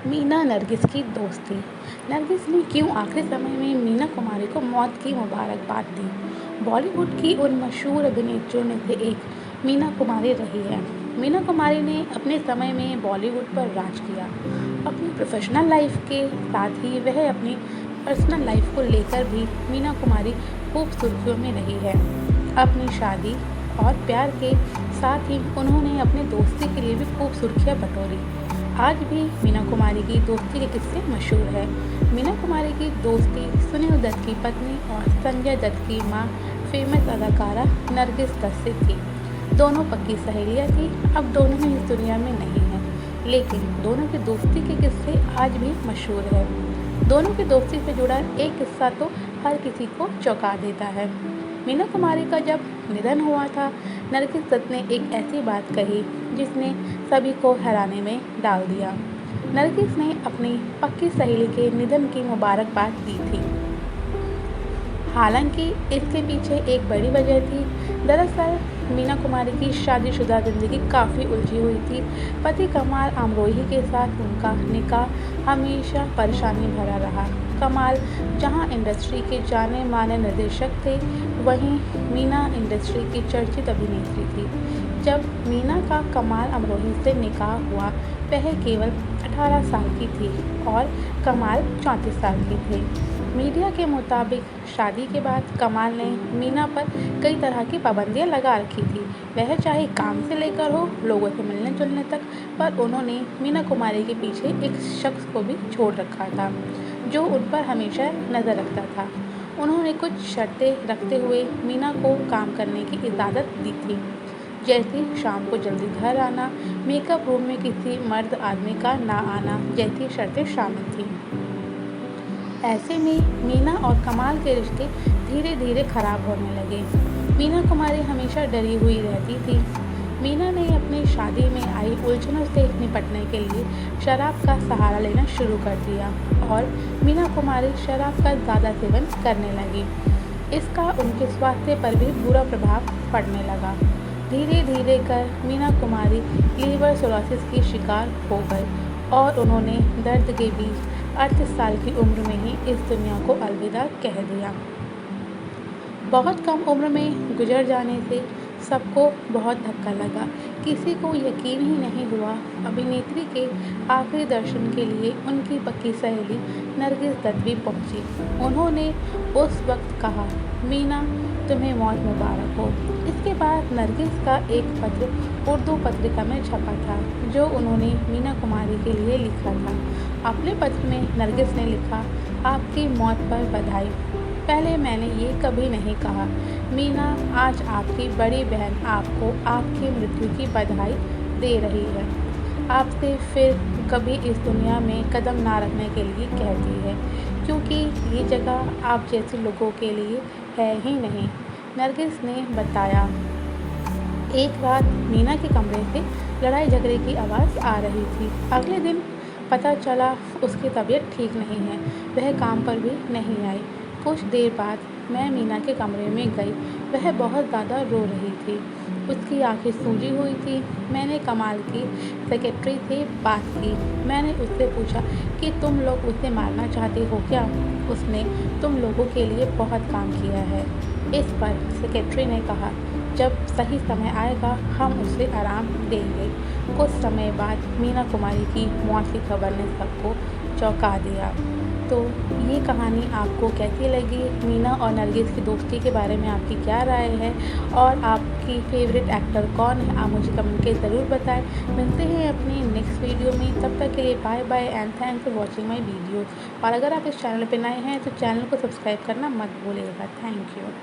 मीना नरगिस की दोस्ती। नरगिस ने क्यों आखिरी समय में मीना कुमारी को मौत की मुबारकबाद दी। बॉलीवुड की उन मशहूर अभिनेत्रियों में से एक मीना कुमारी रही है। मीना कुमारी ने अपने समय में बॉलीवुड पर राज किया। अपनी प्रोफेशनल लाइफ के साथ ही वह अपनी पर्सनल लाइफ को लेकर भी मीना कुमारी खूब सुर्खियों में रही है। अपनी शादी और प्यार के साथ ही उन्होंने अपने दोस्ती के लिए भी खूब सुर्खियाँ बटोरी। आज भी मीना कुमारी की दोस्ती के किस्से मशहूर है। मीना कुमारी की दोस्ती सुनील दत्त की पत्नी और संजय दत्त की मां फेमस अदाकारा नरगिस दत्त से थी। दोनों पक्की सहेलियां थी। अब दोनों ही इस दुनिया में नहीं हैं, लेकिन दोनों की दोस्ती के किस्से आज भी मशहूर है। दोनों की दोस्ती से जुड़ा एक किस्सा तो हर किसी को चौंका देता है। मीना कुमारी का जब निधन हुआ था, नरगिस दत्त ने एक ऐसी बात कही जिसने सभी को हैरानी में डाल दिया। नरगिस ने अपनी पक्की सहेली के निधन की मुबारकबाद दी थी। हालांकि इसके पीछे एक बड़ी वजह थी। दरअसल मीना कुमारी की शादीशुदा ज़िंदगी काफ़ी उलझी हुई थी। पति कमाल अमरोही के साथ उनका निकाह हमेशा परेशानी भरा रहा। कमाल जहां इंडस्ट्री के जाने माने निर्देशक थे, वहीं मीना इंडस्ट्री की चर्चित अभिनेत्री थी। जब मीना का कमाल अमरोही से निकाह हुआ, वह केवल 18 साल की थी और कमाल 34 साल के थे। मीडिया के मुताबिक शादी के बाद कमाल ने मीना पर कई तरह की पाबंदियां लगा रखी थी। वह चाहे काम से लेकर हो, लोगों से मिलने जुलने तक, पर उन्होंने मीना कुमारी के पीछे एक शख्स को भी छोड़ रखा था जो उन पर हमेशा नज़र रखता था। उन्होंने कुछ शर्तें रखते हुए मीना को काम करने की इजाज़त दी थी, जैसे शाम को जल्दी घर आना, मेकअप रूम में किसी मर्द आदमी का ना आना जैसी शर्तें शामिल थीं। ऐसे में मीना और कमाल के रिश्ते धीरे धीरे खराब होने लगे। मीना कुमारी हमेशा डरी हुई रहती थी। मीना ने अपनी शादी में आई उलझनों से निपटने के लिए शराब का सहारा लेना शुरू कर दिया और मीना कुमारी शराब का ज़्यादा सेवन करने लगी। इसका उनके स्वास्थ्य पर भी बुरा प्रभाव पड़ने लगा। धीरे धीरे कर मीना कुमारी लीवर सिरोसिस की शिकार हो गई और उन्होंने दर्द के बीच 38 साल की उम्र में ही इस दुनिया को अलविदा कह दिया। बहुत कम उम्र में गुजर जाने से सबको बहुत धक्का लगा। किसी को यकीन ही नहीं हुआ। अभिनेत्री के आखिरी दर्शन के लिए उनकी पक्की सहेली नरगिस दत्त भी पहुंची। उन्होंने उस वक्त कहा, मीना तुम्हें मौत मुबारक हो। इसके बाद नरगिस का एक पत्र उर्दू पत्रिका में छपा था जो उन्होंने मीना कुमारी के लिए लिखा था। अपने पत्र में नरगिस ने लिखा, आपकी मौत पर बधाई। पहले मैंने ये कभी नहीं कहा। मीना, आज आपकी बड़ी बहन आपको आपकी मृत्यु की बधाई दे रही है। आपसे फिर कभी इस दुनिया में कदम ना रखने के लिए कहती है, क्योंकि ये जगह आप जैसे लोगों के लिए है ही नहीं। नरगिस ने बताया, एक रात मीना के कमरे से लड़ाई झगड़े की आवाज़ आ रही थी। अगले दिन पता चला उसकी तबीयत ठीक नहीं है। वह काम पर भी नहीं आई। कुछ देर बाद मैं मीना के कमरे में गई। वह बहुत ज़्यादा रो रही थी। उसकी आंखें सूजी हुई थी। मैंने कमाल की सेक्रेटरी से बात की। मैंने उससे पूछा कि तुम लोग उसे मारना चाहते हो क्या? उसने तुम लोगों के लिए बहुत काम किया है। इस पर सेक्रेटरी ने कहा, जब सही समय आएगा हम उसे आराम देंगे। कुछ समय बाद मीना कुमारी की मौत की खबर ने सबको चौंका दिया। तो ये कहानी आपको कैसी लगी? मीना और नरगिस की दोस्ती के बारे में आपकी क्या राय है और आपकी फेवरेट एक्टर कौन है? आप मुझे कमेंट के ज़रूर बताएं। मिलते हैं अपनी नेक्स्ट वीडियो में। तब तक के लिए bye bye and thanks for watching my video. और अगर आप इस चैनल पर नए हैं तो चैनल को सब्सक्राइब करना मत भूलिएगा। Thank you.